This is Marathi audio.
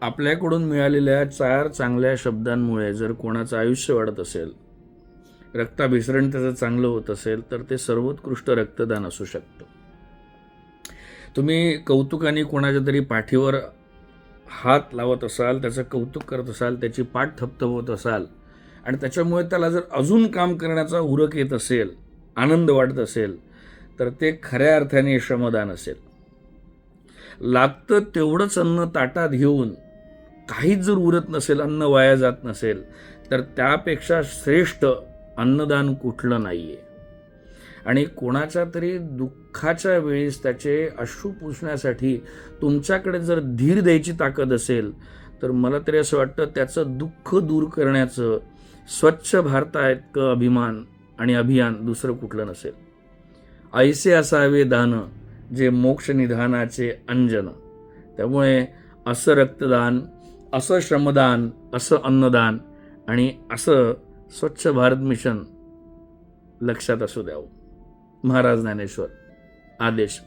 आपल्याकडून मिळालेल्या 4 चांगल्या शब्दांमुळे जर कोणाचं आयुष्य वाढत असेल, रक्ताभिसरण त्याचं चांगलं होत असेल, तर ते सर्वोत्कृष्ट रक्तदान असू शकतं. तुम्ही कौतुकाने कोणाच्या तरी पाठीवर हात लावत असाल, त्याचं कौतुक करत असाल, त्याची पाठ थपथपवत असाल आणि त्याच्यामुळे त्याला जर अजून काम करण्याचा उरक येत असेल, आनंद वाटत असेल, तर ते खऱ्या अर्थाने श्रमदान असेल. लागतं तेवढंच अन्न ताटात घेऊन काहीच जर उरत नसेल, अन्न वाया जात नसेल, तर त्यापेक्षा श्रेष्ठ अन्नदान कुठलं नाहीये. आणि कोणाच्या तरी दुःखाच्या वेळेस त्याचे अश्रू पुसण्यासाठी तुमच्याकडे जर धीर द्यायची ताकद असेल, तर मला तरी असं वाटतं त्याचं दुःख दूर करण्याचं स्वच्छ भारताइतकं अभिमान आणि अभियान दुसरं कुठलं नसेल. ऐसे असावे दान जे मोक्ष निधानाचे अंजन. त्यामुळे असं रक्तदान, असं श्रमदान, असं अन्नदान आणि असं स्वच्छ भारत मिशन लक्षात असू द्यावं. महाराज ज्ञानेश्वर. आदेश.